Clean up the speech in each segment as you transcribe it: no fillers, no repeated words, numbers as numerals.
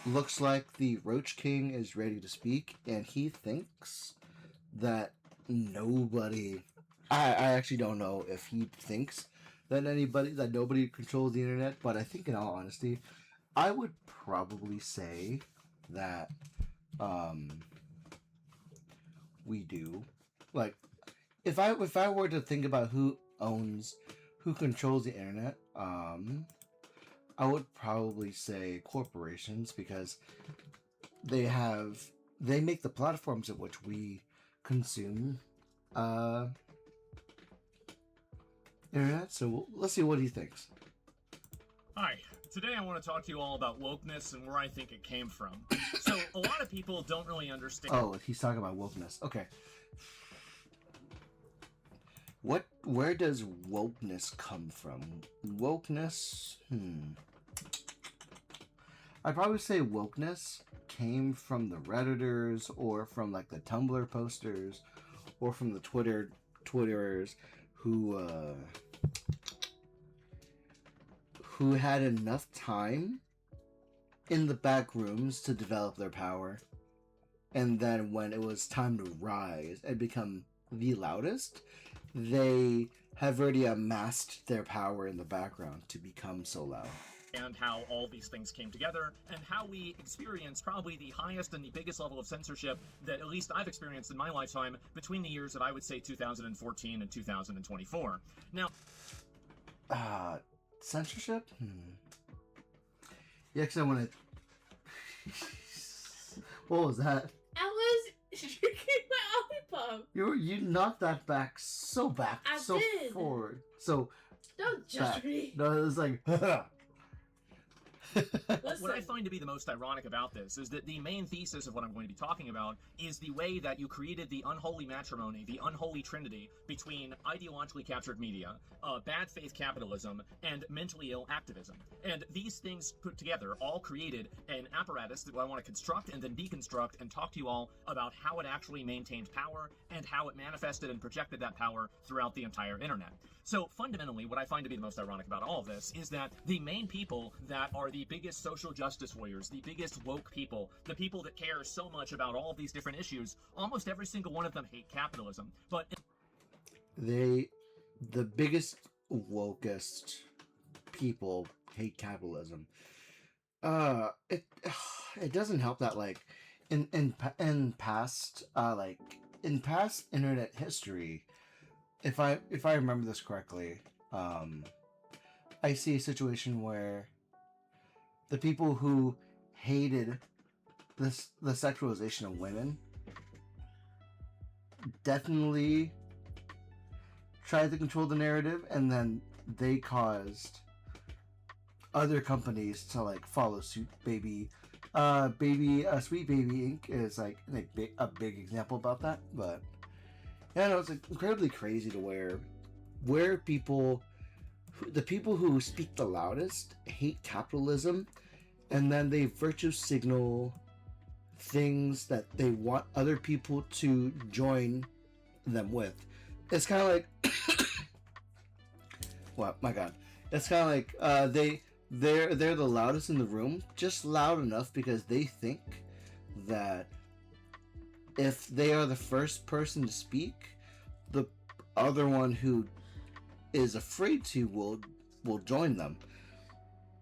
Looks like the Roach King is ready to speak, and he thinks that nobody. I actually don't know if he thinks that nobody controls the internet, but I think in all honesty, I would probably say that we do. Like, if I were to think about who controls the internet, I would probably say corporations because they make the platforms at which we consume internet. So let's see what he thinks. Hi, today I want to talk to you all about wokeness and where I think it came from. So, a lot of people don't really understand. Oh, he's talking about wokeness. Okay. Where does wokeness come from? Wokeness? I'd probably say wokeness came from the Redditors or from like the Tumblr posters or from the Twitterers who had enough time in the back rooms to develop their power, and then when it was time to rise and become the loudest, they have already amassed their power in the background to become so loud. And how all these things came together, and how we experienced probably the highest and the biggest level of censorship that at least I've experienced in my lifetime between the years that I would say 2014 and 2024. Now, censorship? Yeah, because I want to. What was that? I was drinking my lollipop. You knocked that back so I so did. forward, so Don't judge me. No, it was like. what I find to be the most ironic about this is that the main thesis of what I'm going to be talking about is the way that you created the unholy matrimony, the unholy trinity between ideologically captured media, bad faith capitalism, and mentally ill activism. And these things put together all created an apparatus that I want to construct and then deconstruct and talk to you all about how it actually maintained power and how it manifested and projected that power throughout the entire internet. So fundamentally, what I find to be the most ironic about all of this is that the main people that are the biggest social justice warriors, the biggest woke people, the people that care so much about all of these different issues, almost every single one of them hate capitalism. But the biggest wokest people hate capitalism. It doesn't help that like in past internet history, if I remember this correctly, I see a situation where the people who hated the sexualization of women definitely tried to control the narrative, and then they caused other companies to like follow suit. Sweet Baby Inc. is like a big example about that. But yeah, no, it's like incredibly crazy to where the people who speak the loudest hate capitalism, and then they virtue signal things that they want other people to join them with. It's kind of like, well, my God, it's kind of like they're the loudest in the room, just loud enough because they think that if they are the first person to speak, the other one who is afraid to will join them.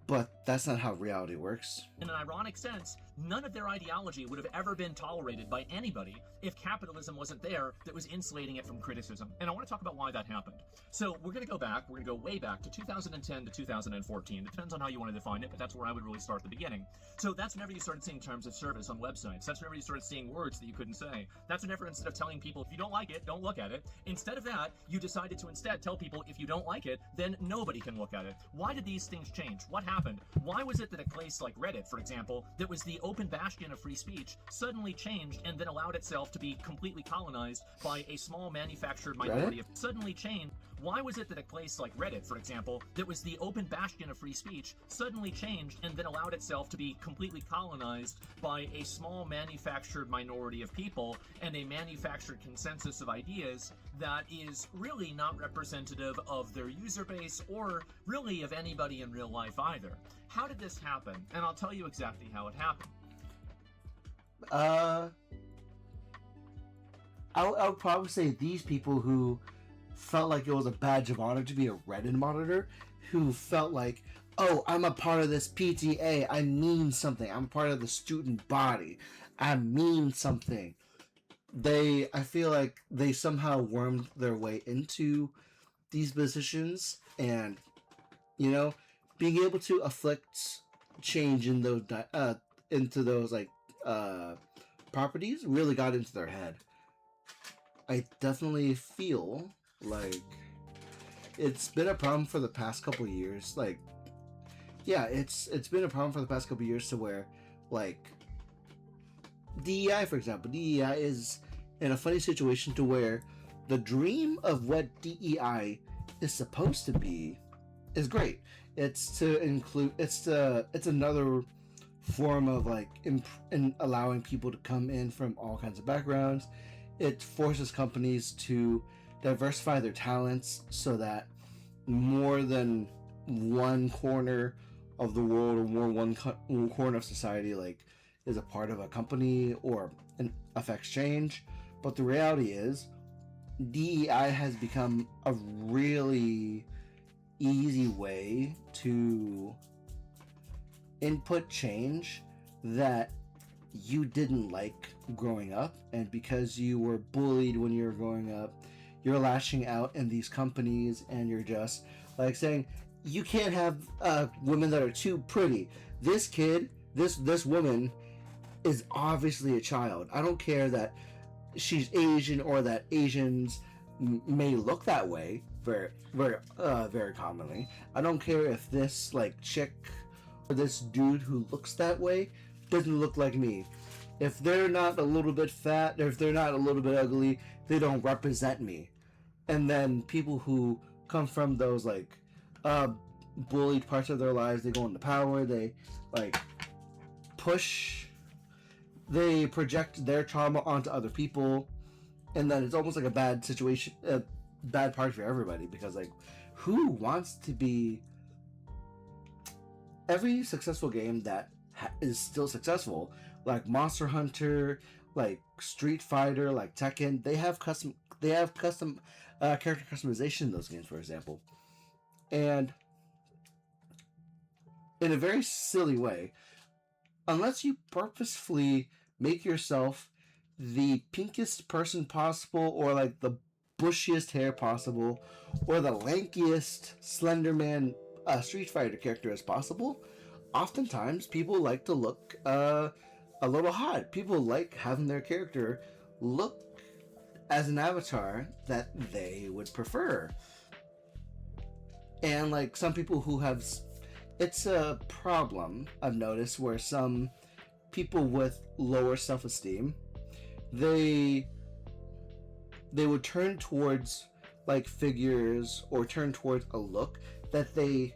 But that's not how reality works. in an ironic sense, none of their ideology would have ever been tolerated by anybody if capitalism wasn't there that was insulating it from criticism. And I want to talk about why that happened. So we're going to go back, we're going to go way back to 2010 to 2014. It depends on how you want to define it, but that's where I would really start at the beginning. So that's whenever you started seeing terms of service on websites. That's whenever you started seeing words that you couldn't say. That's whenever, instead of telling people, if you don't like it, don't look at it, instead of that, you decided to instead tell people, if you don't like it, then nobody can look at it. Why did these things change? What happened? Why was it that a place like Reddit, for example, that was the open bastion of free speech, suddenly changed and then allowed itself to be completely colonized by a small manufactured minority of suddenly changed? Why was it that a place like Reddit, for example, that was the open bastion of free speech, suddenly changed and then allowed itself to be completely colonized by a small manufactured minority of people and a manufactured consensus of ideas that is really not representative of their user base or really of anybody in real life either? How did this happen? And I'll tell you exactly how it happened. I would probably say these people who felt like it was a badge of honor to be a Reddit monitor, who felt like, oh, I'm a part of this PTA, I mean something, I'm part of the student body, I mean something. I feel like they somehow wormed their way into these positions, and, you know, being able to afflict change in those, into those, like, properties really got into their head. I definitely feel like it's been a problem for the past couple of years. Like, yeah, it's been a problem for the past couple of years to where, like, DEI, for example, DEI is in a funny situation to where the dream of what DEI is supposed to be is great. It's to include, it's another form of, like, in allowing people to come in from all kinds of backgrounds. It forces companies to diversify their talents so that more than one corner of the world or one corner of society, like, is a part of a company or affects change. But the reality is, DEI has become a really easy way to input change that you didn't like growing up, and because you were bullied when you were growing up, you're lashing out in these companies, and you're just like saying, you can't have women that are too pretty. This kid, this woman is obviously a child. I don't care that she's Asian or that Asians may look that way very commonly. I don't care if this, like, chick or this dude who looks that way doesn't look like me. If they're not a little bit fat, or if they're not a little bit ugly, they don't represent me. And then people who come from those, like, bullied parts of their lives, they go into power, they, like, they project their trauma onto other people, and then it's almost like a bad situation, a bad part for everybody, because, like, who wants to be... Every successful game that is still successful, like Monster Hunter, like Street Fighter, like Tekken, they have custom character customization in those games, for example. And in a very silly way, unless you purposefully make yourself the pinkest person possible, or like the bushiest hair possible, or the lankiest Slenderman Street Fighter character as possible, oftentimes people like to look a little hot. People like having their character look as an avatar that they would prefer. And, like, some people who have... It's a problem, I've noticed, where some people with lower self-esteem, they would turn towards, like, figures or turn towards a look that they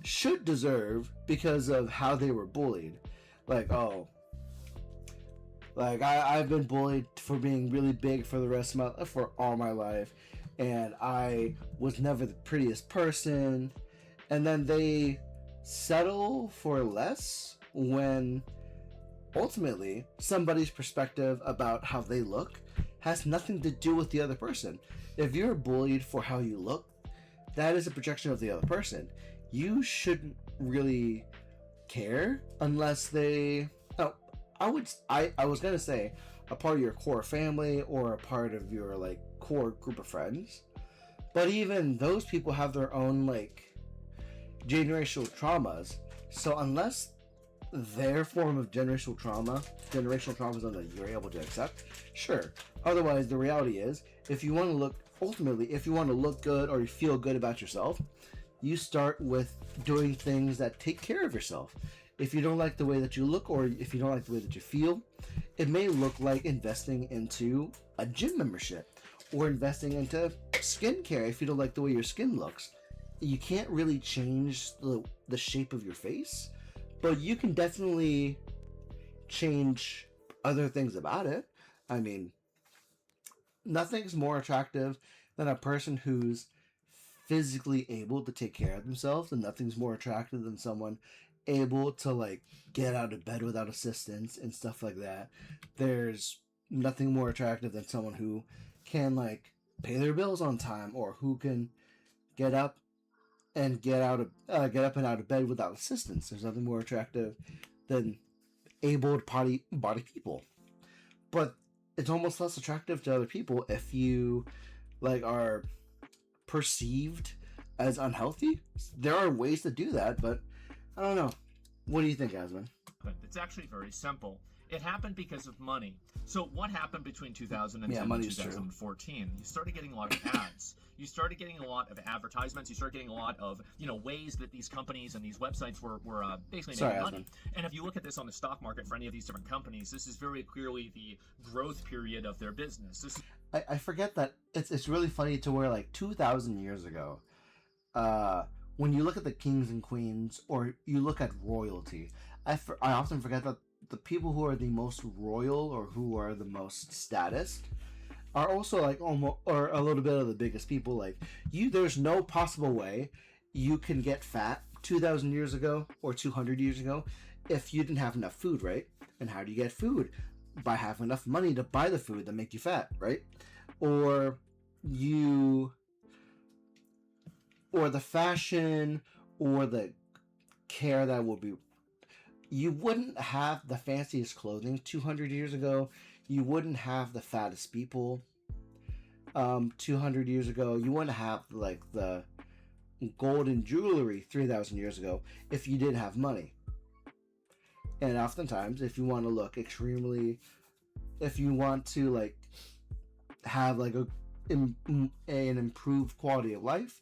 should deserve because of how they were bullied. Like, oh, like, I've been bullied for being really big for all my life, and I was never the prettiest person. And then they settle for less when ultimately somebody's perspective about how they look has nothing to do with the other person. If you're bullied for how you look, that is a projection of the other person. You shouldn't really care unless they... Oh, I was gonna say a part of your core family or a part of your, like, core group of friends. But even those people have their own, like, generational traumas. So unless their form of generational trauma is something that you're able to accept, sure. Otherwise, the reality is, if you want to look good or you feel good about yourself, you start with doing things that take care of yourself. If you don't like the way that you look, or if you don't like the way that you feel, it may look like investing into a gym membership, or investing into skincare if you don't like the way your skin looks. You can't really change the shape of your face, but you can definitely change other things about it. I mean, nothing's more attractive than a person who's physically able to take care of themselves, and nothing's more attractive than someone able to like get out of bed without assistance and stuff like that. There's nothing more attractive than someone who can like pay their bills on time, or who can get up and get up and out of bed without assistance. There's nothing more attractive than able-bodied people. But it's almost less attractive to other people if you like are perceived as unhealthy. There are ways to do that, but I don't know. What do you think, Asman? It's actually very simple. It happened because of money. So what happened between 2010 and money's 2014? You started getting a lot of ads. You started getting a lot of advertisements. You started getting a lot of, ways that these companies and these websites were basically making money. And if you look at this on the stock market for any of these different companies, this is very clearly the growth period of their business. I forget that it's really funny to where like 2,000 years ago, when you look at the kings and queens, or you look at royalty, I often forget that the people who are the most royal, or who are the most status, are also like almost, or a little bit of the biggest people. Like there's no possible way you can get fat 2,000 years ago or 200 years ago if you didn't have enough food, right? And how do you get food? By having enough money to buy the food that make you fat, right? Or the fashion, or the care that will be. You wouldn't have the fanciest clothing 200 years ago. You wouldn't have the fattest people 200 years ago. You wouldn't have like the golden jewelry 3,000 years ago if you didn't have money. And oftentimes, if you want to look if you want to like have like an improved quality of life,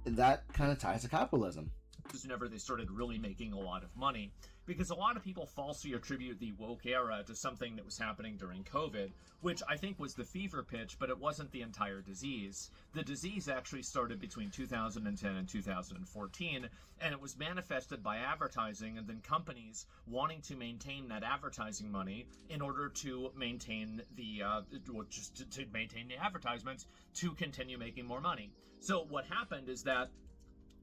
that kind of ties to capitalism. This is whenever they started really making a lot of money, because a lot of people falsely attribute the woke era to something that was happening during COVID, which I think was the fever pitch, but it wasn't the entire disease. The disease actually started between 2010 and 2014, and it was manifested by advertising, and then companies wanting to maintain that advertising money in order to maintain to maintain the advertisements to continue making more money. So what happened is that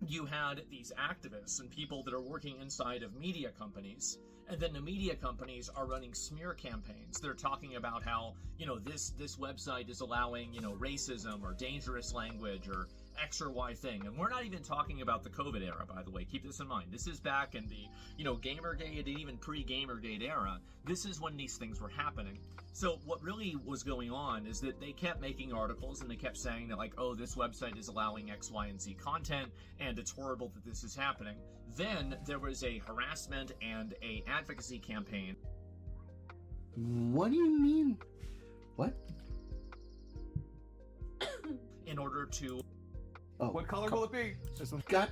you had these activists and people that are working inside of media companies, and then the media companies are running smear campaigns. They're talking about how, this website is allowing, racism or dangerous language or X or Y thing. And we're not even talking about the COVID era, by the way. Keep this in mind. This is back in the, Gamergate and even pre-Gamergate era. This is when these things were happening. So what really was going on is that they kept making articles, and they kept saying that, like, oh, this website is allowing X, Y, and Z content, and it's horrible that this is happening. Then there was a harassment and a advocacy campaign. What do you mean? What? In order to... Oh, what color will it be? This one. God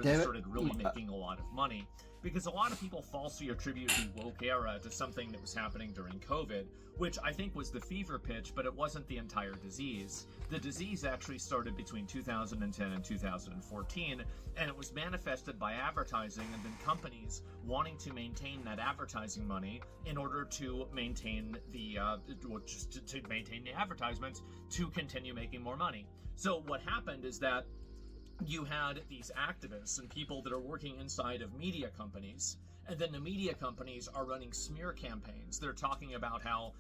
They started really making a lot of money, because a lot of people falsely attribute the woke era to something that was happening during COVID, which I think was the fever pitch, but it wasn't the entire disease. The disease actually started between 2010 and 2014, and it was manifested by advertising, and then companies wanting to maintain that advertising money in order to maintain to maintain the advertisements to continue making more money. So what happened is that you had these activists and people that are working inside of media companies, and then the media companies are running smear campaigns. They're talking about how,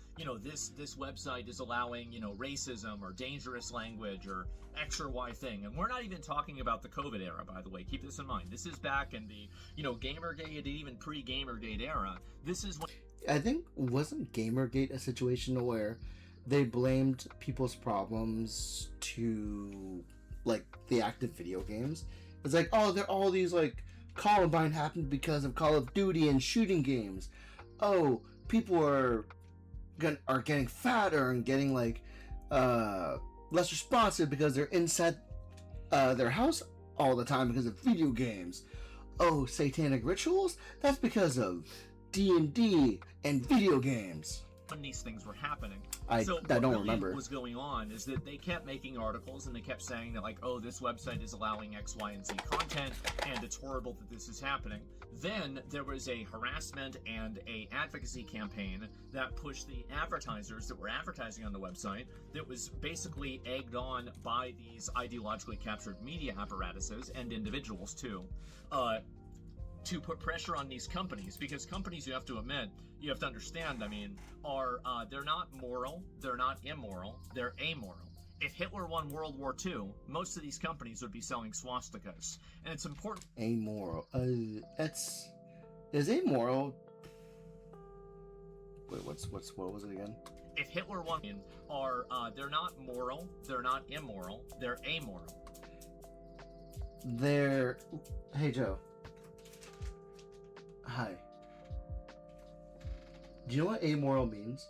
this website is allowing, racism or dangerous language or X or Y thing. And we're not even talking about the COVID era, by the way. Keep this in mind. This is back in the, Gamergate and even pre-Gamergate era. This is when... I think, wasn't Gamergate a situation where they blamed people's problems to like the active video games? It's like, oh, they're all these like Columbine happened because of Call of Duty and shooting games. Oh, people are getting fatter and getting like less responsive because they're inside their house all the time because of video games. Oh, satanic rituals? That's because of D&D and video games. when these things were happening. I so don't what remember. What was going on is that they kept making articles and they kept saying that, like, oh, this website is allowing X, Y, and Z content, and it's horrible that this is happening. Then there was a harassment and a advocacy campaign that pushed the advertisers that were advertising on the website, that was basically egged on by these ideologically captured media apparatuses and individuals too, to put pressure on these companies, because companies, you have to admit, you have to understand, I mean, are they're not moral, they're not immoral, they're amoral. If Hitler won World War II, most of these companies would be selling swastikas, and it's important. Amoral. Is amoral. Wait, what was it again? If Hitler won, they're not moral, they're not immoral, they're amoral. Hey Joe. Hi. Do you know what amoral means?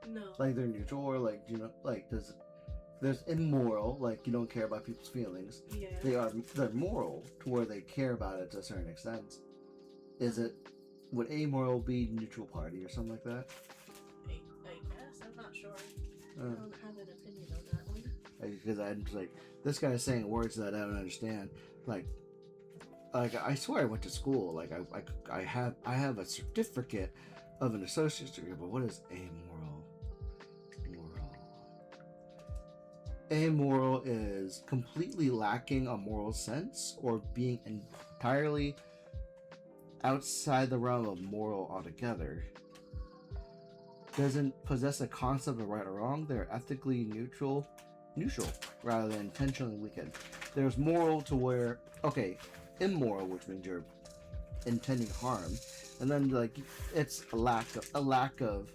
No. Like they're neutral, or like, do you know, like there's immoral, like you don't care about people's feelings. Yeah. They're moral to where they care about it to a certain extent. Would amoral be neutral party or something like that? I guess, I'm not sure. I don't have an opinion on that one. Because I'm just like, this guy is saying words that I don't understand. Like I swear I went to school. Like I have a certificate of an associate's degree, but what is amoral? Amoral is completely lacking a moral sense, or being entirely outside the realm of moral altogether. Doesn't possess a concept of right or wrong. They're ethically neutral rather than intentionally wicked. There's moral to where, okay, immoral, which means you're intending harm, and then like it's a lack of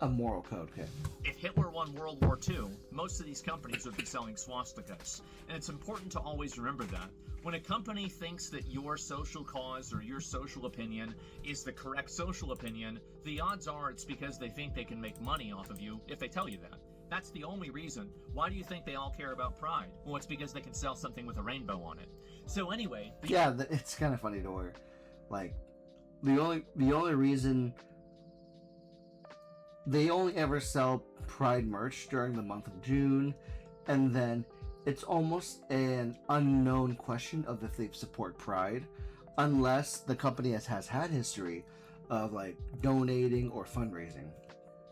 a moral code. Okay. If Hitler won World War II, most of these companies would be selling swastikas, and it's important to always remember that. When a company thinks that your social cause or your social opinion is the correct social opinion, the odds are it's because they think they can make money off of you if they tell you that. That's the only reason. Why do you think they all care about Pride? Well, it's because they can sell something with a rainbow on it. So anyway... it's kind of funny to where, like, the only reason they only ever sell Pride merch during the month of June, and then it's almost an unknown question of if they support Pride, unless the company has had history of, like, donating or fundraising.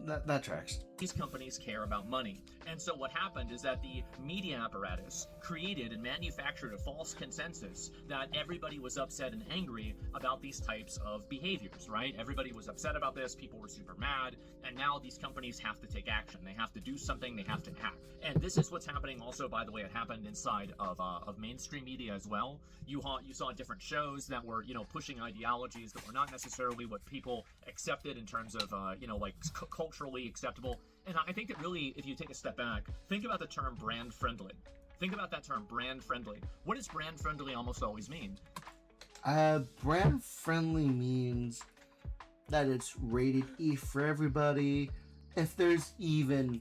That tracks. These companies care about money. And so what happened is that the media apparatus created and manufactured a false consensus that everybody was upset and angry about these types of behaviors, right? Everybody was upset about this, people were super mad, and now these companies have to take action. They have to do something, they have to act. And this is what's happening also, by the way, it happened inside of mainstream media as well. You saw different shows that were, pushing ideologies that were not necessarily what people accepted in terms of, culturally acceptable. And I think that really, if you take a step back, think about the term brand friendly. Think about that term, brand friendly. What does brand friendly almost always mean? Brand friendly means that it's rated E for everybody. If there's even...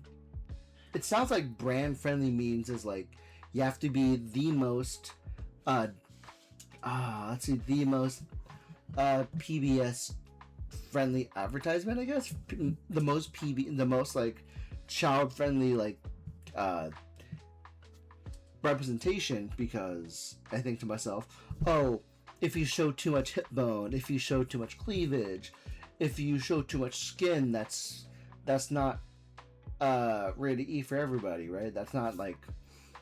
It sounds like brand friendly means is like, you have to be the most... the most PBS friendly advertisement, I guess. The most like child friendly like representation, because I think to myself, oh, if you show too much hip bone, if you show too much cleavage, if you show too much skin, that's not rated E for everybody, right? That's not like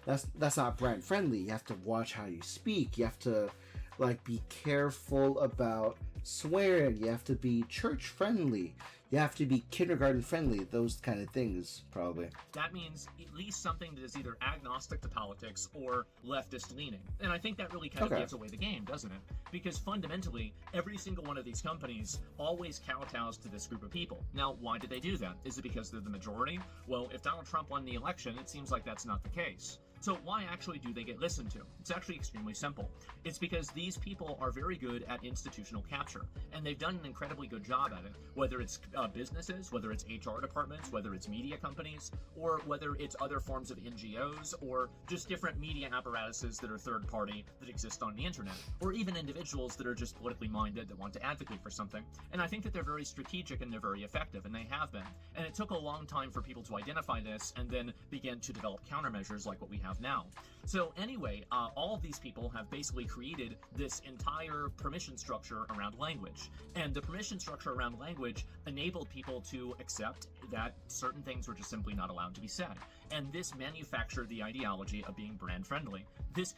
that's not brand friendly. You have to watch how you speak. You have to like be careful about swearing. You have to be church friendly. You have to be kindergarten friendly. Those kind of things, probably. That means at least something that is either agnostic to politics or leftist leaning. And I think that really kind of gives away the game, doesn't it? Because fundamentally, every single one of these companies always kowtows to this group of people. Now, why do they do that? Is it because they're the majority? Well, if Donald Trump won the election, it seems like that's not the case. So why actually do they get listened to? It's actually extremely simple. It's because these people are very good at institutional capture, and they've done an incredibly good job at it, whether it's businesses, whether it's HR departments, whether it's media companies, or whether it's other forms of NGOs, or just different media apparatuses that are third party that exist on the internet, or even individuals that are just politically minded that want to advocate for something. And I think that they're very strategic and they're very effective, and they have been. And it took a long time for people to identify this and then begin to develop countermeasures like what we have now. So anyway, all of these people have basically created this entire permission structure around language. And the permission structure around language enabled people to accept that certain things were just simply not allowed to be said. And this manufactured the ideology of being brand friendly. This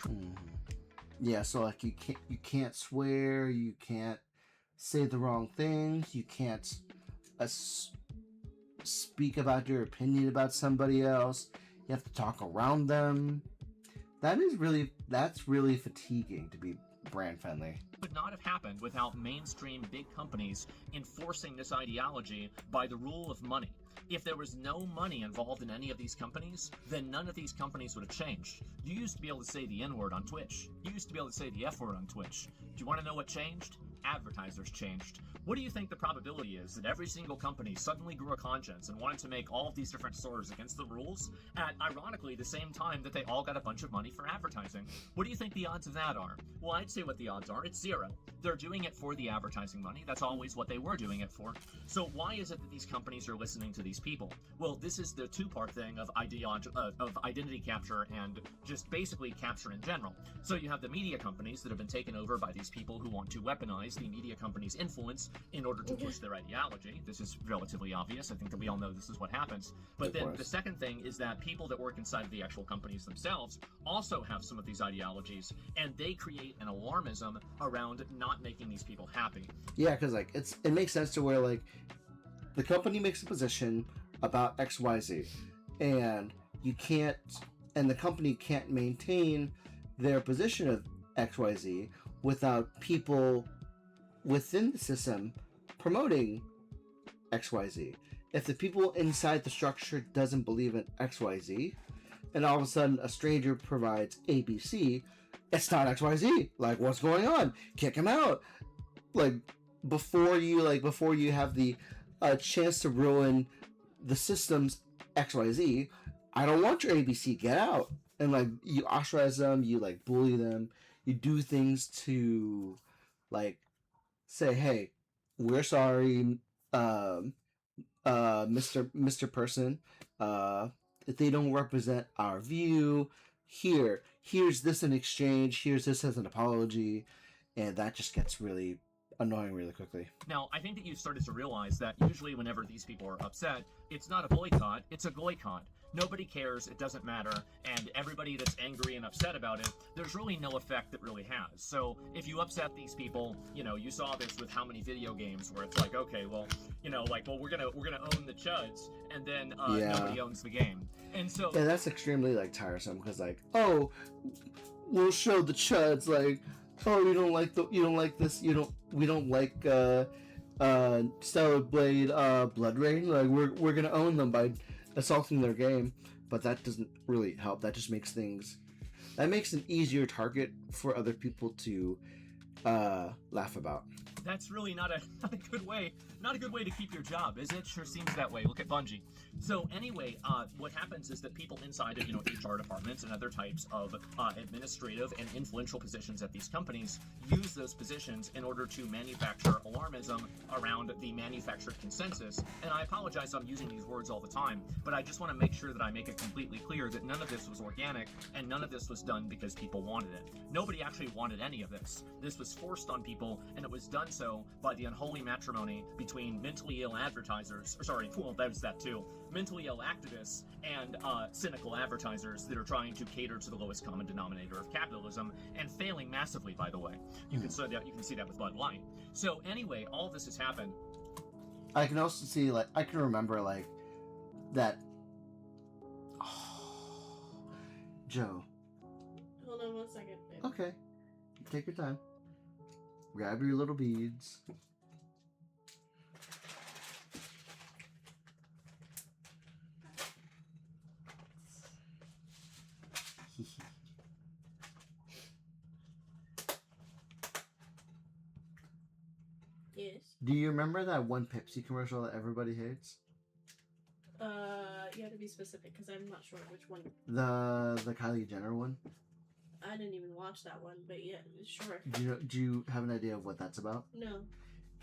Yeah, so like you can't swear, you can't say the wrong things, you can't speak about your opinion about somebody else. You have to talk around them. That's really fatiguing to be brand friendly. Would not have happened without mainstream big companies enforcing this ideology by the rule of money. If there was no money involved in any of these companies, then none of these companies would have changed. You used to be able to say the N-word on Twitch. You used to be able to say the F-word on Twitch. Do you want to know what changed? Advertisers changed. What do you think the probability is that every single company suddenly grew a conscience and wanted to make all of these different stores against the rules at, ironically, the same time that they all got a bunch of money for advertising? What do you think the odds of that are? Well, I'd say what the odds are. It's 0. They're doing it for the advertising money. That's always what they were doing it for. So why is it that these companies are listening to these people? Well, this is the two-part thing of identity capture and just basically capture in general. So you have the media companies that have been taken over by these people who want to weaponize the media company's influence in order to push their ideology. This is relatively obvious. I think that we all know this is what happens. But then the second thing is that people that work inside of the actual companies themselves also have some of these ideologies, and they create an alarmism around not making these people happy. Yeah, because like it makes sense to where like the company makes a position about XYZ, and the company can't maintain their position of XYZ without people within the system promoting XYZ. If the people inside the structure doesn't believe in XYZ, and all of a sudden a stranger provides ABC, it's not XYZ. Like, what's going on? Kick him out. Like, before you have the chance to ruin the system's XYZ, I don't want your ABC. Get out. And like, you ostracize them, you like bully them, you do things to like say, hey, we're sorry, Mr. Person, if they don't represent our view, here's this in exchange, here's this as an apology, and that just gets really annoying really quickly. Now, I think that you've started to realize that usually whenever these people are upset, it's not a boycott, it's a goycott. Nobody cares, it doesn't matter, and everybody that's angry and upset about it, there's really no effect that really has. So if you upset these people, you saw this with how many video games where it's like, okay, well, we're gonna own the chuds, and then nobody owns the game. And so yeah, that's extremely like tiresome, because like, oh, we'll show the chuds, like, oh, we don't like this, we don't like Stellar Blade Blood Rain, like we're gonna own them by assaulting their game. But that doesn't really help. That just makes an easier target for other people to laugh about. That's really not a good way to keep your job, is it? Sure seems that way. Look at Bungie. So anyway, what happens is that people inside of HR departments and other types of administrative and influential positions at these companies use those positions in order to manufacture alarmism around the manufactured consensus. And I apologize, I'm using these words all the time, but I just want to make sure that I make it completely clear that none of this was organic and none of this was done because people wanted it. Nobody actually wanted any of this. This was forced on people, and it was done so by the unholy matrimony between mentally ill advertisers, there's that too, mentally ill activists and cynical advertisers that are trying to cater to the lowest common denominator of capitalism, and failing massively, by the way. You can see that with Bud Light. So anyway, all this has happened. I can also see, like, I can remember, like, that... Joe. Hold on 1 second, babe. Okay. Take your time. Grab your little beads. Yes. Do you remember that one Pepsi commercial that everybody hates? You have to be specific because I'm not sure which one. The Kylie Jenner one. I didn't even watch that one, but yeah, sure. Do you have an idea of what that's about? No.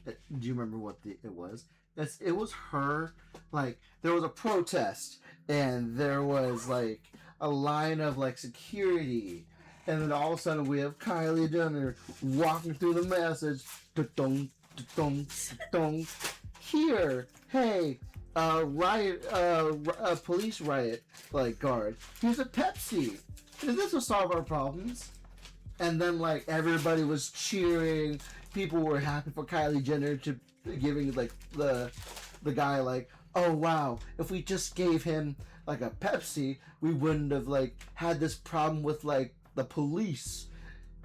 Do you remember what it was? It was her, like, there was a protest, and there was, like, a line of, like, security, and then all of a sudden we have Kylie Jenner walking through the message, da-dong, da-dong, da-dong. Here, hey, riot, a police riot, like, guard, here's a Pepsi, and this will solve our problems. And then, like, everybody was cheering, people were happy for Kylie Jenner to giving, like, the guy, like, oh wow, if we just gave him, like, a Pepsi, we wouldn't have, like, had this problem with, like, the police.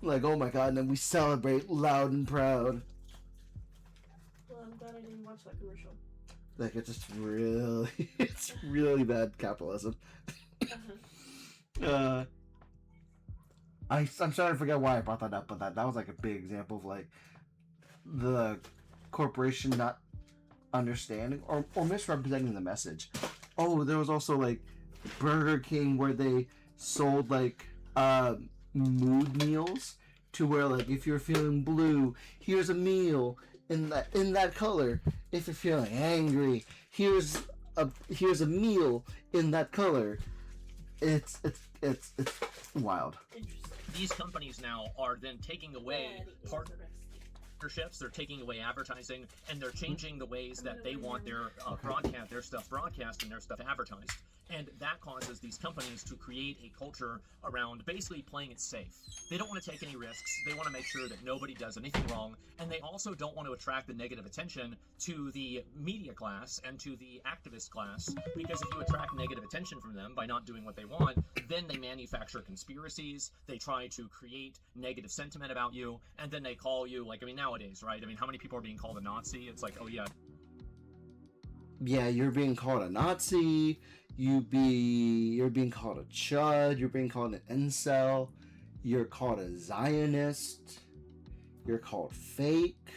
Like, oh my god, and then we celebrate loud and proud. Well, I'm glad I didn't watch that commercial. Like, it's just really, it's really bad capitalism. Uh-huh. I'm starting to forget why I brought that up, but that was, like, a big example of, like, the corporation not understanding or misrepresenting the message. Oh, there was also, like, Burger King where they sold, like, mood meals to where, like, if you're feeling blue, here's a meal in that color. If you're feeling angry, here's a meal in that color. It's wild. Interesting. These companies now are then taking away partnerships, they're taking away advertising, and they're changing the ways that they want their their stuff broadcast and their stuff advertised. And that causes these companies to create a culture around basically playing it safe. They don't want to take any risks. They want to make sure that nobody does anything wrong. And they also don't want to attract the negative attention to the media class and to the activist class. Because if you attract negative attention from them by not doing what they want, then they manufacture conspiracies. They try to create negative sentiment about you. And then they call you, like, I mean, nowadays, right? I mean, how many people are being called a Nazi? It's like, oh, yeah. Yeah, you're being called a Nazi. You're being called a chud, you're being called an incel, you're called a Zionist, you're called fake.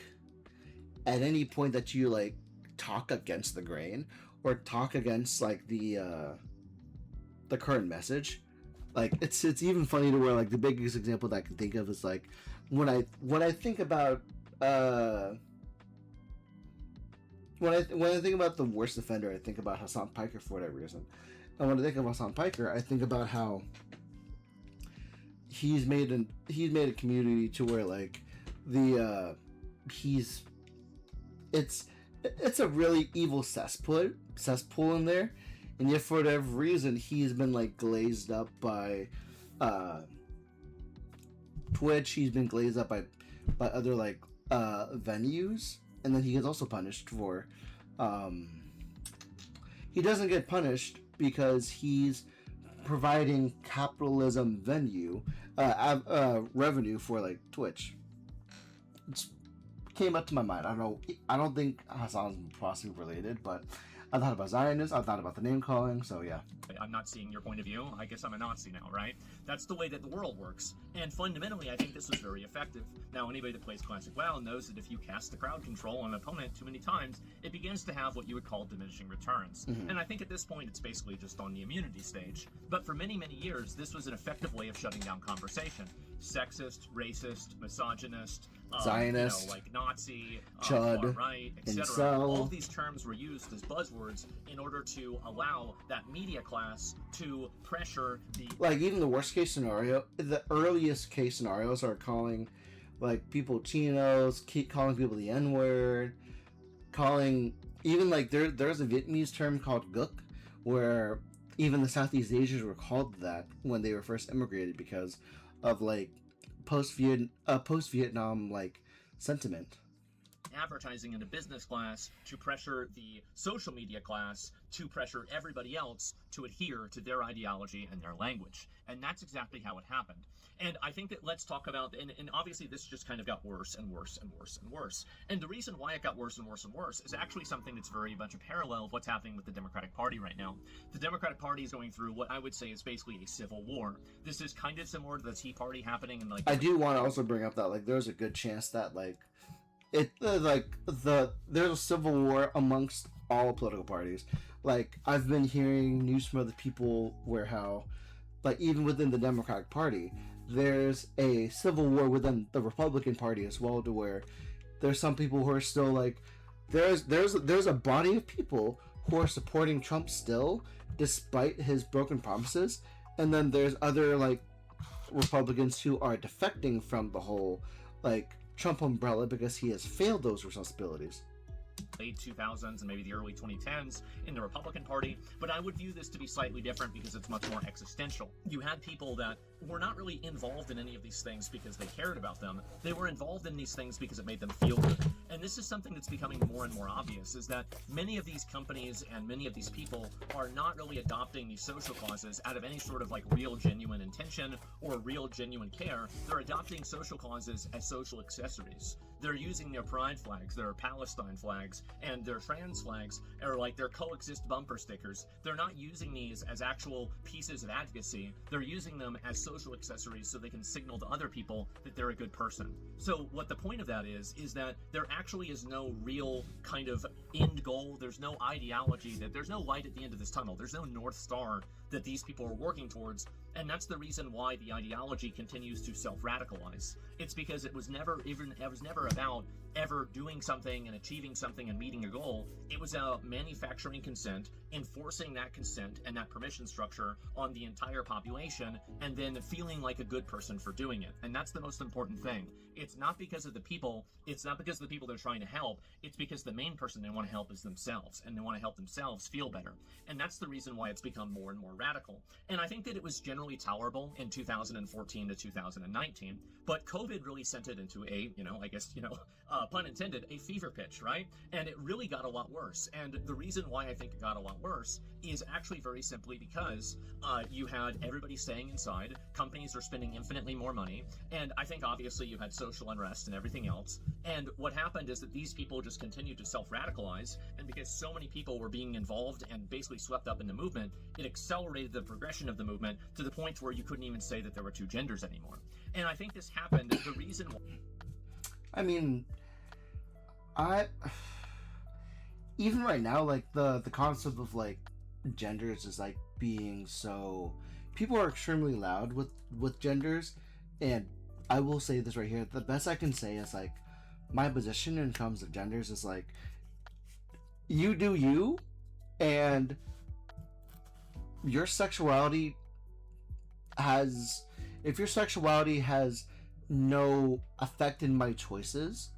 At any point that you, like, talk against the grain or talk against, like, the current message, like, it's even funny to where, like, the biggest example that I can think of is, like, when I think about when I think about the worst offender, I think about Hassan Piker for whatever reason. And when I think of Hassan Piker, I think about how he's made a community to where, like, it's a really evil cesspool in there, and yet for whatever reason he's been, like, glazed up by Twitch. He's been glazed up by other, like, venues. And then he gets also punished for, he doesn't get punished because he's providing capitalism revenue for, like, Twitch. It came up to my mind. I don't think Hassan's possibly related, but I thought about Zionists, I thought about the name calling, so yeah. I'm not seeing your point of view. I guess I'm a Nazi now, right? That's the way that the world works. And fundamentally, I think this was very effective. Now, anybody that plays Classic WoW knows that if you cast the crowd control on an opponent too many times, it begins to have what you would call diminishing returns. Mm-hmm. And I think at this point, it's basically just on the immunity stage. But for many, many years, this was an effective way of shutting down conversation. Sexist, racist, misogynist, Zionist, like Nazi, chud, far-right, etc. incel. All these terms were used as buzzwords in order to allow that media class to pressure the... Like, even the worst case scenario, the earliest case scenarios are calling, like, people chinos, calling people the N-word, calling... Even, like, there's a Vietnamese term called guk, where even the Southeast Asians were called that when they were first immigrated because of, like, post-Vietnam, like, sentiment. Advertising in the business class to pressure the social media class to pressure everybody else to adhere to their ideology and their language. And that's exactly how it happened. And I think that let's talk about, and obviously this just kind of got worse and worse and worse and worse. And the reason why it got worse and worse and worse is actually something that's very much a parallel of what's happening with the Democratic Party right now. The Democratic Party is going through what I would say is basically a civil war. This is kind of similar to the Tea Party happening in, like... I do want to also bring up that, like, there's a good chance that, like, there's a civil war amongst all political parties. Like I've been hearing news from other people where how, like even within the Democratic Party, there's a civil war within the Republican Party as well, to where there's some people who are still like, there's a body of people who are supporting Trump still despite his broken promises, and then there's other like Republicans who are defecting from the whole like Trump umbrella because he has failed those responsibilities. Late 2000s and maybe the early 2010s in the Republican Party, but I would view this to be slightly different because it's much more existential. You had people that were not really involved in any of these things because they cared about them. They were involved in these things because it made them feel good. And this is something that's becoming more and more obvious, is that many of these companies and many of these people are not really adopting these social causes out of any sort of like real genuine intention or real genuine care. They're adopting social causes as social accessories. They're using their pride flags, their Palestine flags, and their trans flags, or like their coexist bumper stickers. They're not using these as actual pieces of advocacy. They're using them as social accessories so they can signal to other people that they're a good person. So what the point of that is that there actually is no real kind of end goal. There's no ideology, that there's no light at the end of this tunnel. There's no North Star that these people are working towards. And that's the reason why the ideology continues to self-radicalize. It's because it was never about ever doing something and achieving something and meeting a goal. It was about manufacturing consent, enforcing that consent and that permission structure on the entire population, and then feeling like a good person for doing it. And that's the most important thing. It's not because of the people, it's not because of the people they're trying to help, it's because the main person they want to help is themselves, and they want to help themselves feel better. And that's the reason why it's become more and more radical. And I think that it was generally tolerable in 2014 to 2019, but COVID really sent it into a, pun intended, a fever pitch, right? And it really got a lot worse. And the reason why I think it got a lot worse is actually very simply because you had everybody staying inside, companies are spending infinitely more money, and I think obviously you had social unrest and everything else. And what happened is that these people just continued to self-radicalize, and because so many people were being involved and basically swept up in the movement, it accelerated the progression of the movement to the point where you couldn't even say that there were two genders anymore. And I think this happened, the reason why... I mean, even right now, like the concept of like genders is like being so, people are extremely loud with genders, and I will say this right here, the best I can say is like my position in terms of genders is like, you do you, and your sexuality has, if your sexuality has no effect in my choices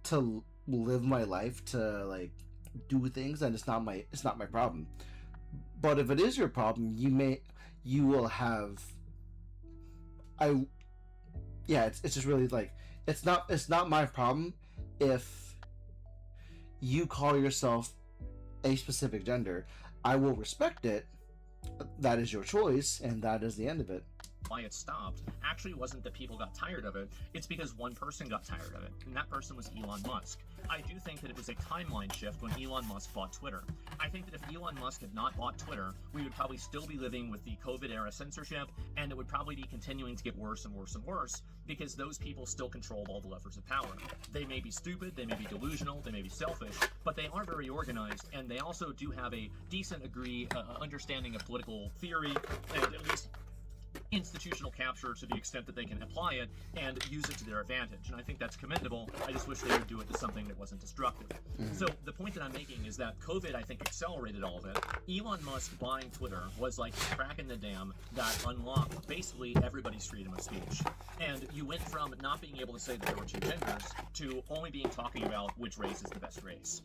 to live my life, to like do things, and it's not my problem. But if it is your problem, you will have, it's just really like, it's not my problem if you call yourself a specific gender. I will respect it. That is your choice, and that is the end of it. Why it stopped actually wasn't that people got tired of it, it's because one person got tired of it, and that person was Elon Musk. I do think that it was a timeline shift when Elon Musk bought Twitter. I think that if Elon Musk had not bought Twitter, we would probably still be living with the COVID-era censorship, and it would probably be continuing to get worse and worse and worse, because those people still control all the levers of power. They may be stupid, they may be delusional, they may be selfish, but they are very organized, and they also do have a decent understanding of political theory, and at least institutional capture to the extent that they can apply it and use it to their advantage. And I think that's commendable. I just wish they would do it to something that wasn't destructive. So the point that I'm making is that COVID, I think, accelerated all of it. Elon Musk buying Twitter was like a crack in the dam that unlocked basically everybody's freedom of speech. And you went from not being able to say that there were two genders to only being talking about which race is the best race.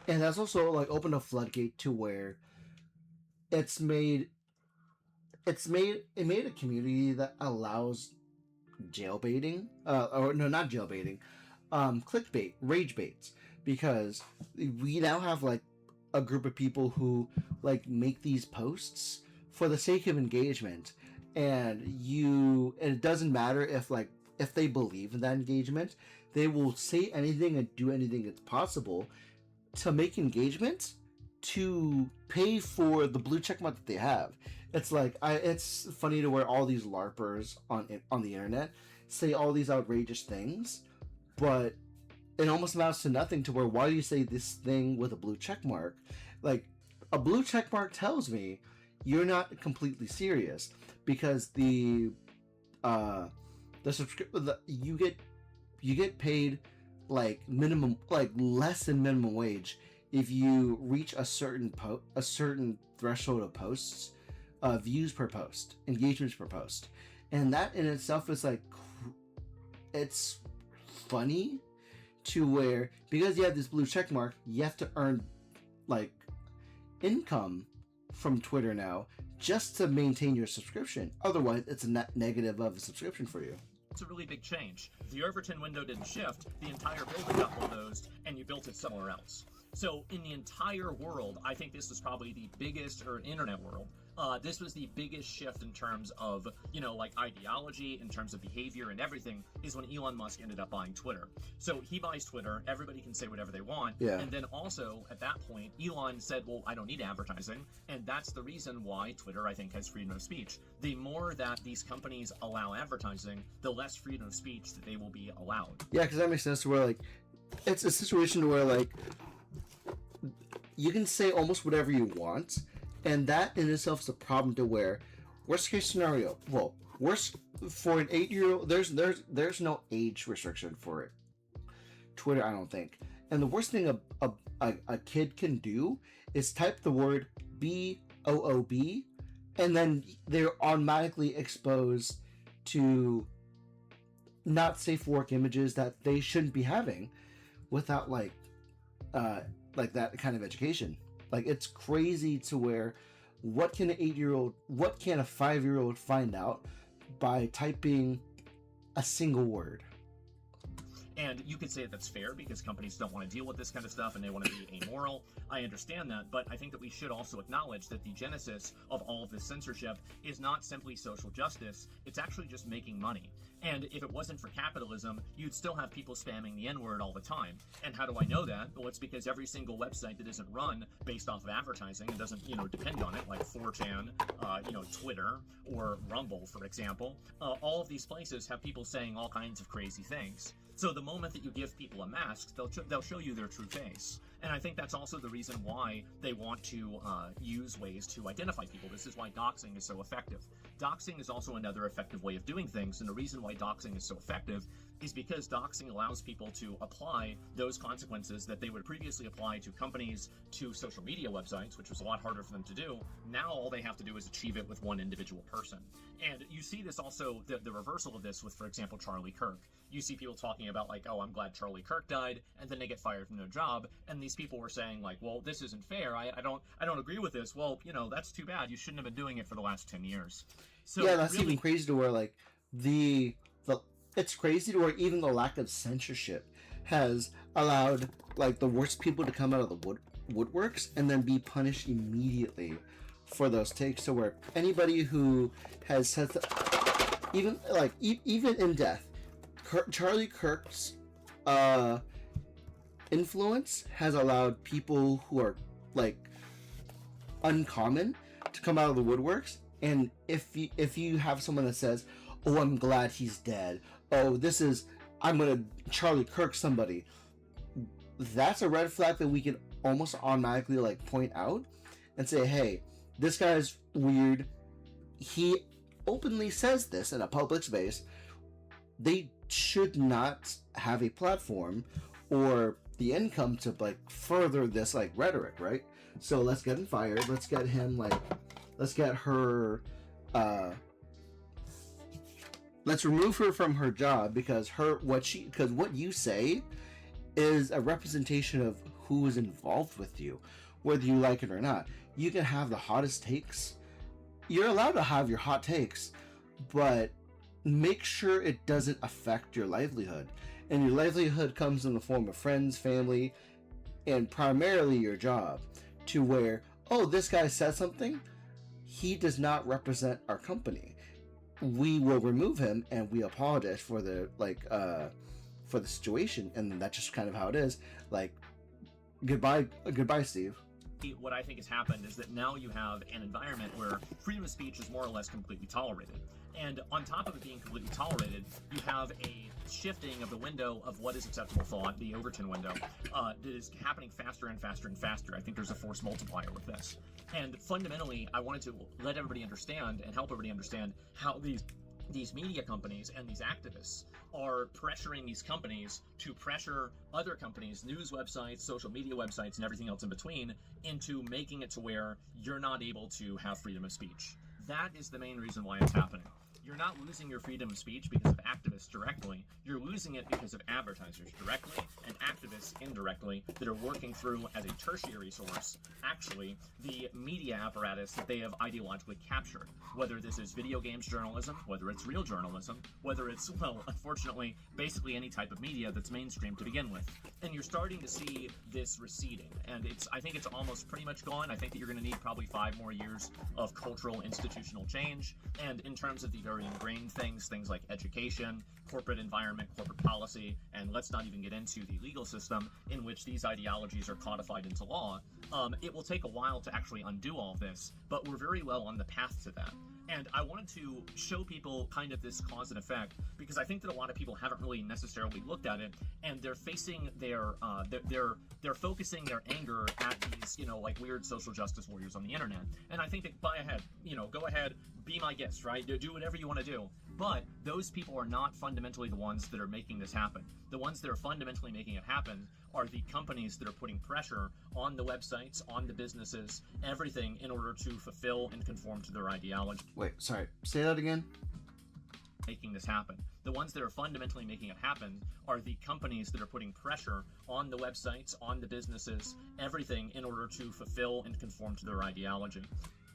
And that's also like opened a floodgate to where it made a community that allows jailbaiting, not jailbaiting, clickbait, rage baits, because we now have like a group of people who like make these posts for the sake of engagement, and it doesn't matter if they believe in that engagement, they will say anything and do anything that's possible to make engagement, to pay for the blue check mark that they have. It's like, it's funny to where all these LARPers on the internet say all these outrageous things, but it almost amounts to nothing. To where, why do you say this thing with a blue check mark? Like, a blue check mark tells me you're not completely serious, because you get paid like minimum, like less than minimum wage if you reach a certain threshold of posts, views per post, engagements per post, and that in itself is like, it's funny to where, because you have this blue check mark, you have to earn like income from Twitter now just to maintain your subscription. Otherwise, it's a net negative of a subscription for you. It's a really big change. If the Overton window didn't shift, the entire building got bulldozed, and you built it somewhere else. So in the entire world, I think this was probably the biggest, or internet world, this was the biggest shift in terms of, like ideology, in terms of behavior and everything, is when Elon Musk ended up buying Twitter. So he buys Twitter, everybody can say whatever they want, yeah. And then also, at that point, Elon said, well, I don't need advertising, and that's the reason why Twitter, I think, has freedom of speech. The more that these companies allow advertising, the less freedom of speech that they will be allowed. Yeah, because that makes sense to where, like, it's a situation where, like, you can say almost whatever you want, and that in itself is a problem to where, worst case scenario, well, worst for an 8-year-old, there's no age restriction for it. Twitter, I don't think. And the worst thing a kid can do is type the word BOOB, and then they're automatically exposed to not safe for work images that they shouldn't be having without like that kind of education. Like, it's crazy to where, what can a 5-year-old find out by typing a single word? And you could say that's fair because companies don't want to deal with this kind of stuff and they want to be amoral. I understand that, but I think that we should also acknowledge that the genesis of all of this censorship is not simply social justice, it's actually just making money. And if it wasn't for capitalism, you'd still have people spamming the N-word all the time. And how do I know that? Well, it's because every single website that isn't run based off of advertising and doesn't, depend on it, like 4chan, Twitter, or Rumble, for example, all of these places have people saying all kinds of crazy things. So the moment that you give people a mask, they'll show you their true face. And I think that's also the reason why they want to use ways to identify people. This is why doxing is so effective. Doxing is also another effective way of doing things, and the reason why doxing is so effective is because doxing allows people to apply those consequences that they would previously apply to companies, to social media websites, which was a lot harder for them to do. Now all they have to do is achieve it with one individual person. And you see this also, the reversal of this with, for example, Charlie Kirk. You see people talking about like, oh, I'm glad Charlie Kirk died, and then they get fired from their job, and these people were saying like, well, this isn't fair, I don't agree with this. Well, that's too bad, you shouldn't have been doing it for the last 10 years. So yeah, that's really, even crazy to where like it's crazy to where even the lack of censorship has allowed like the worst people to come out of the woodworks and then be punished immediately for those takes. So where anybody who has said even in death, Charlie Kirk's influence has allowed people who are like uncommon to come out of the woodworks. And if you have someone that says, oh, I'm glad he's dead, oh, I'm gonna Charlie Kirk somebody, that's a red flag that we can almost automatically like point out and say, hey, this guy's weird, he openly says this in a public space, they should not have a platform or the income to like further this like rhetoric, right? So let's get him fired, let's get her let's remove her from her job because what you say is a representation of who is involved with you, whether you like it or not. You can have the hottest takes, you're allowed to have your hot takes, but make sure it doesn't affect your livelihood. And your livelihood comes in the form of friends, family, and primarily your job, to where, oh, this guy said something, he does not represent our company, we will remove him and we apologize for the situation. And that's just kind of how it is. Like, goodbye Steve. What I think has happened is that now you have an environment where freedom of speech is more or less completely tolerated. And on top of it being completely tolerated, you have a shifting of the window of what is acceptable thought, the Overton window, that is happening faster and faster and faster. I think there's a force multiplier with this. And fundamentally, I wanted to let everybody understand and help everybody understand how these media companies and these activists are pressuring these companies to pressure other companies, news websites, social media websites, and everything else in between, into making it to where you're not able to have freedom of speech. That is the main reason why it's happening. You're not losing your freedom of speech because of activists directly. You're losing it because of advertisers directly and activists indirectly that are working through, as a tertiary source, actually, the media apparatus that they have ideologically captured. Whether this is video games journalism, whether it's real journalism, whether it's, well, unfortunately, basically any type of media that's mainstream to begin with. And you're starting to see this receding. And I think it's almost pretty much gone. I think that you're going to need probably 5 more years of cultural institutional change. And in terms of the very ingrained things like education, corporate environment, corporate policy, and let's not even get into the legal system in which these ideologies are codified into law, it will take a while to actually undo all of this, but we're very well on the path to that. And I wanted to show people kind of this cause and effect, because I think that a lot of people haven't really necessarily looked at it, and they're facing they're focusing their anger at these, like weird social justice warriors on the internet. And I think that go ahead, be my guest, right? Do whatever you want to do. But those people are not fundamentally the ones that are making this happen. The ones that are fundamentally making it happen are the companies that are putting pressure on the websites, on the businesses, everything in order to fulfill and conform to their ideology. Wait, sorry. Say that again. Making this happen. The ones that are fundamentally making it happen are the companies that are putting pressure on the websites, on the businesses, everything in order to fulfill and conform to their ideology.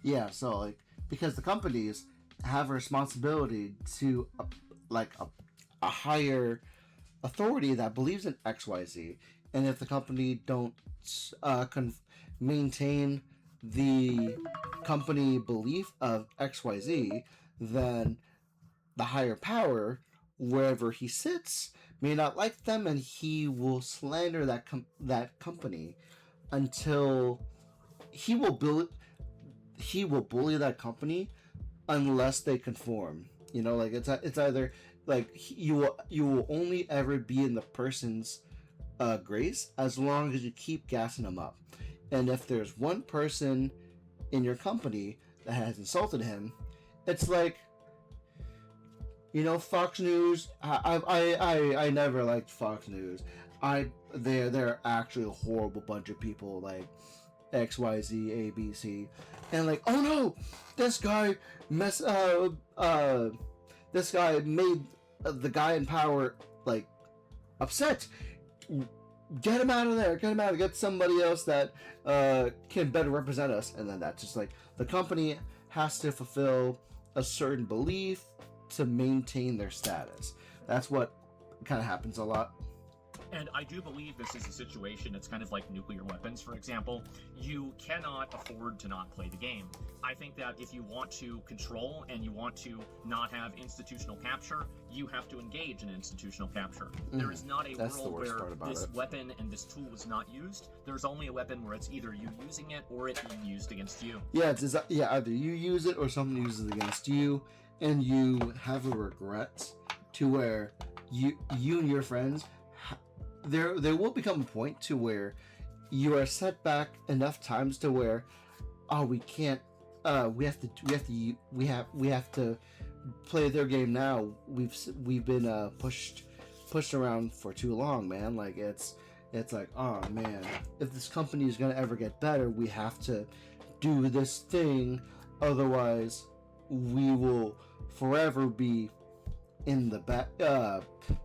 Yeah, so because the companies have a responsibility to a higher authority that believes in XYZ, and if the company don't maintain the company belief of XYZ, then the higher power, wherever he sits, may not like them, and he will slander that company until he will bully that company unless they conform. It's either you will only ever be in the person's grace as long as you keep gassing them up. And if there's one person in your company that has insulted him, it's like, Fox News. I never liked Fox News. They're actually a horrible bunch of people, like XYZ, ABC, and oh no, this guy this guy made the guy in power upset. Get him out of there. Get somebody else that can better represent us. And then that's just the company has to fulfill a certain belief to maintain their status. That's what kind of happens a lot. And I do believe this is a situation, it's kind of like nuclear weapons, for example. You cannot afford to not play the game. I think that if you want to control and you want to not have institutional capture, you have to engage in institutional capture. There is not a world where this weapon and this tool is not used. There's only a weapon where it's either you using it or it being used against you. Yeah, either you use it or someone uses it against you, and you have a regret to where you and your friends, there will become a point to where you are set back enough times to where, we can't, we have to play their game now. We've been pushed around for too long, man. It's like, oh man, if this company is gonna ever get better, we have to do this thing, otherwise we will forever be in the back,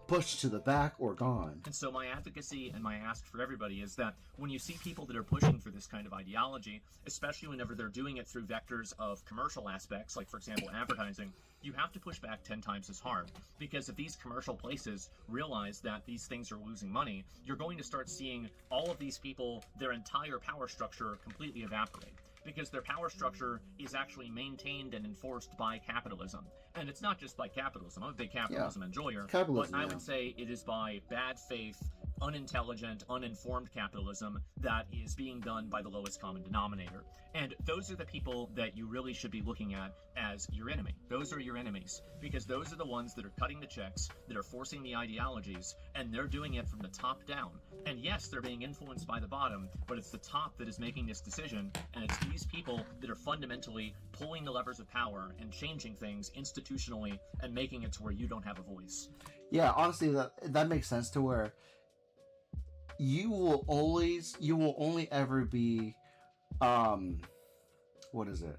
pushed to the back or gone. And so my advocacy and my ask for everybody is that when you see people that are pushing for this kind of ideology, especially whenever they're doing it through vectors of commercial aspects, like for example advertising, you have to push back 10 times as hard. Because if these commercial places realize that these things are losing money, you're going to start seeing all of these people, their entire power structure completely evaporate. Because their power structure is actually maintained and enforced by capitalism. And it's not just by capitalism. I'm a big capitalism enjoyer. But I would say it is by bad faith, unintelligent, uninformed capitalism that is being done by the lowest common denominator. And those are the people that you really should be looking at as your enemy. Those are your enemies, because those are the ones that are cutting the checks, that are forcing the ideologies, and they're doing it from the top down. And yes, they're being influenced by the bottom, but it's the top that is making this decision, and it's these people that are fundamentally pulling the levers of power and changing things institutionally and making it to where you don't have a voice. Yeah, honestly, that makes sense, to where you will only ever be, what is it?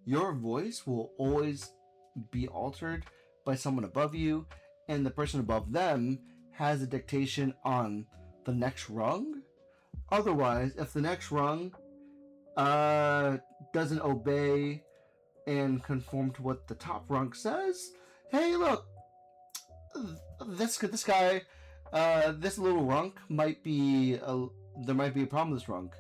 Your voice will always be altered by someone above you, and the person above them has a dictation on the next rung. Otherwise, if the next rung doesn't obey and conform to what the top rung says, hey, look, this guy, this little rung might be there might be a problem with this rung.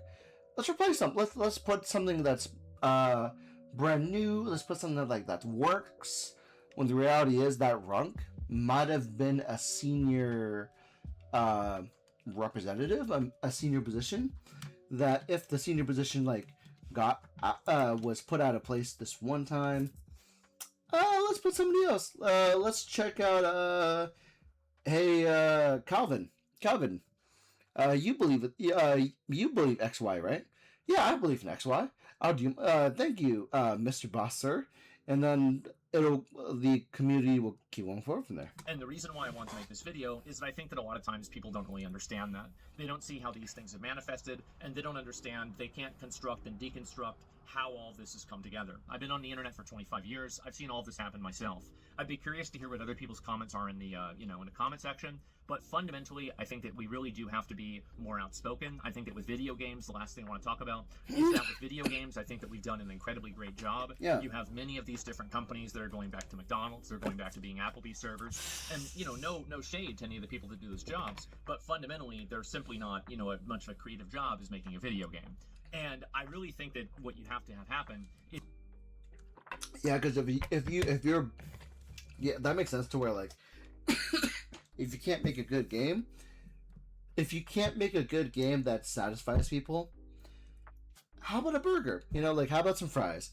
Let's replace them. Let's put something that's brand new. Let's put something that works. When the reality is that rung might have been a senior representative, a senior position. That if the senior position was put out of place this one time, let's put somebody else. Let's check out. Hey, Calvin. You believe it? You believe XY, right? Yeah, I believe in XY. I'll do. Thank you, Mr. Boss, sir. And then the community will keep going forward from there. And the reason why I want to make this video is that I think that a lot of times people don't really understand that. They don't see how these things have manifested, and they don't understand, they can't construct and deconstruct how all this has come together. I've been on the internet for 25 years. I've seen all this happen myself. I'd be curious to hear what other people's comments are in the in the comment section. But fundamentally, I think that we really do have to be more outspoken. I think that with video games, the last thing I want to talk about is that with video games, I think that we've done an incredibly great job. Yeah. You have many of these different companies that are going back to McDonald's, they're going back to being Applebee's servers, and no shade to any of the people that do those jobs, but fundamentally, they're simply not much of a creative job as making a video game. And I really think that what you have to have happen is... Yeah, because if you're... Yeah, that makes sense, to where, if you can't make a good game... If you can't make a good game that satisfies people, how about a burger? How about some fries?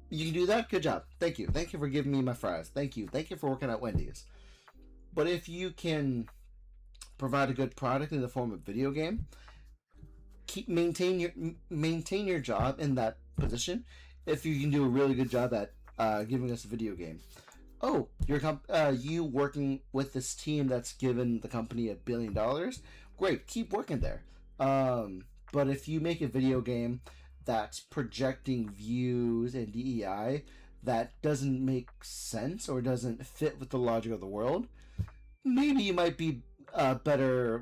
You can do that? Good job. Thank you. Thank you for giving me my fries. Thank you. Thank you for working at Wendy's. But if you can provide a good product in the form of video game... maintain your job in that position. If you can do a really good job at giving us a video game, you working with this team that's given the company $1 billion, great, keep working there. But if you make a video game that's projecting views and DEI that doesn't make sense or doesn't fit with the logic of the world, maybe you might be better.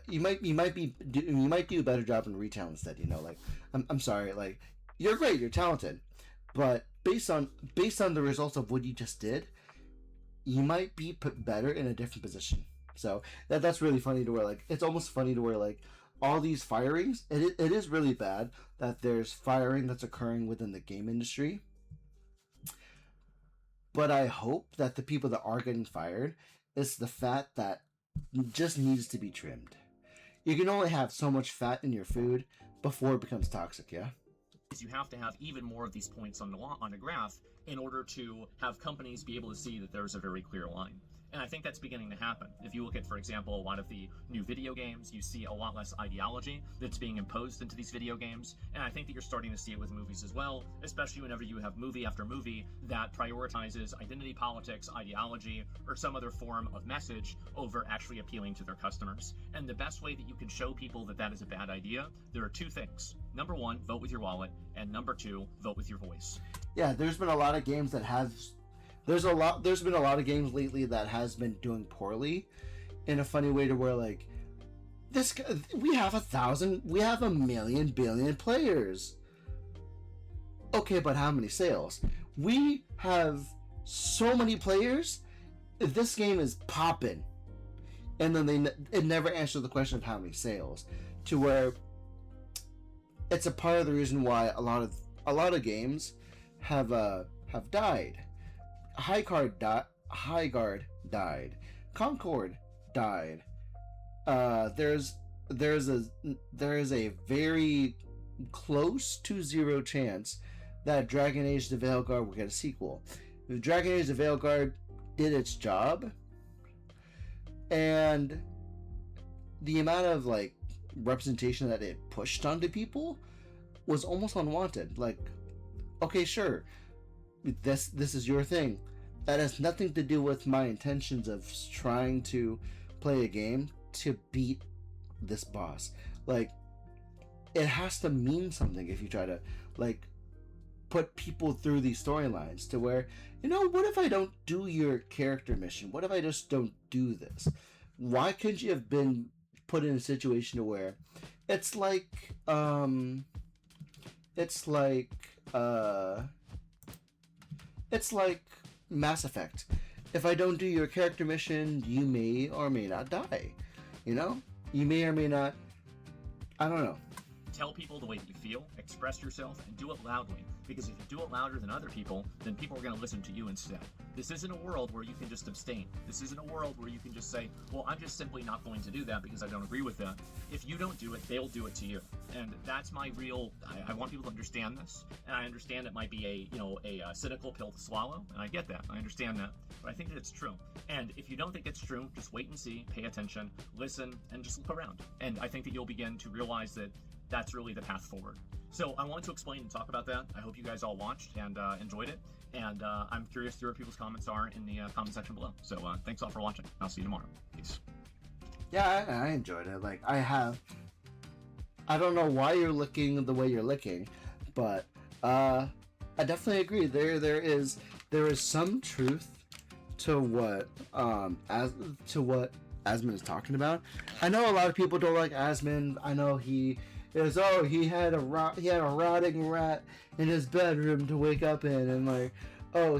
You might do a better job in retail instead. I'm sorry, you're great, you're talented, but based on the results of what you just did, you might be put better in a different position. So that's really funny, to where it's almost funny to where all these firings, it is really bad that there's firing that's occurring within the game industry. But I hope that the people that are getting fired is the fat that just needs to be trimmed. You can only have so much fat in your food before it becomes toxic, yeah? You have to have even more of these points on a graph in order to have companies be able to see that there's a very clear line. And I think that's beginning to happen. If you look at, for example, a lot of the new video games, you see a lot less ideology that's being imposed into these video games. And I think that you're starting to see it with movies as well, especially whenever you have movie after movie that prioritizes identity politics, ideology, or some other form of message over actually appealing to their customers. And the best way that you can show people that that is a bad idea, there are two things. Number one, vote with your wallet. And number two, vote with your voice. Yeah, there's been a lot of games that have... There's been a lot of games lately that has been doing poorly in a funny way, to where we have 1 million billion players. Okay, but how many sales? We have so many players, this game is popping. And then it never answered the question of how many sales, to where it's a part of the reason why a lot of games have died. High Guard died Concord died. There's a very close to zero chance that Dragon Age: The Veilguard will get a sequel. If Dragon Age: The Veilguard did its job, and the amount of like representation that it pushed onto people was almost unwanted. Like, okay, sure, this is your thing. That has nothing to do with my intentions of trying to play a game to beat this boss. Like, it has to mean something if you try to like put people through these storylines to where, you know, what if I don't do your character mission? What if I just don't do this? Why couldn't you have been put in a situation to where it's like it's like Mass Effect. If I don't do your character mission, you may or may not die. You know? You may or may not. I don't know. Tell people the way that you feel, express yourself, and do it loudly. Because if you do it louder than other people, then people are going to listen to you instead. This isn't a world where you can just abstain. This isn't a world where you can just say, well, I'm just simply not going to do that because I don't agree with that. If you don't do it, they'll do it to you. And that's my real, I want people to understand this. And I understand it might be a cynical pill to swallow. And I get that. I understand that. But I think that it's true. And if you don't think it's true, just wait and see, pay attention, listen, and just look around. And I think that you'll begin to realize that that's really the path forward. So I wanted to explain and talk about that. I hope you guys all watched and enjoyed it. And I'm curious to hear what people's comments are in the comment section below. So thanks all for watching. I'll see you tomorrow. Peace. Yeah, I enjoyed it. Like, I don't know why you're looking the way you're looking, but I definitely agree. There is some truth to what Asmund is talking about. I know a lot of people don't like Asmund. I know he had a rotting rat in his bedroom to wake up in, and like,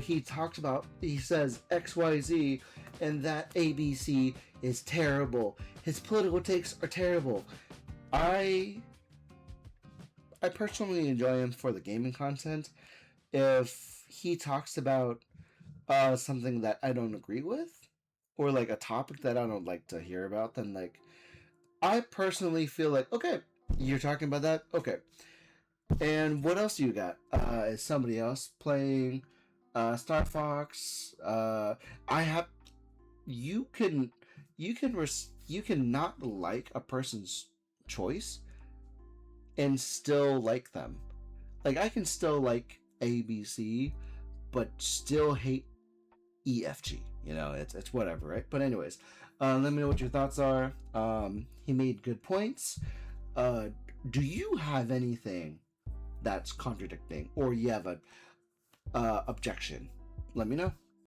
he says XYZ, and that ABC is terrible. His political takes are terrible. I personally enjoy him for the gaming content. If he talks about something that I don't agree with, or like a topic that I don't like to hear about, then like, I personally feel like, okay, you're talking about that? Okay. And what else do you got? Is somebody else playing Star Fox? You can not like a person's choice and still like them. Like, I can still like ABC, but still hate EFG. You know, it's whatever, right? But anyways, let me know what your thoughts are. He made good points. Do you have anything that's contradicting, or you have a objection? Let me know.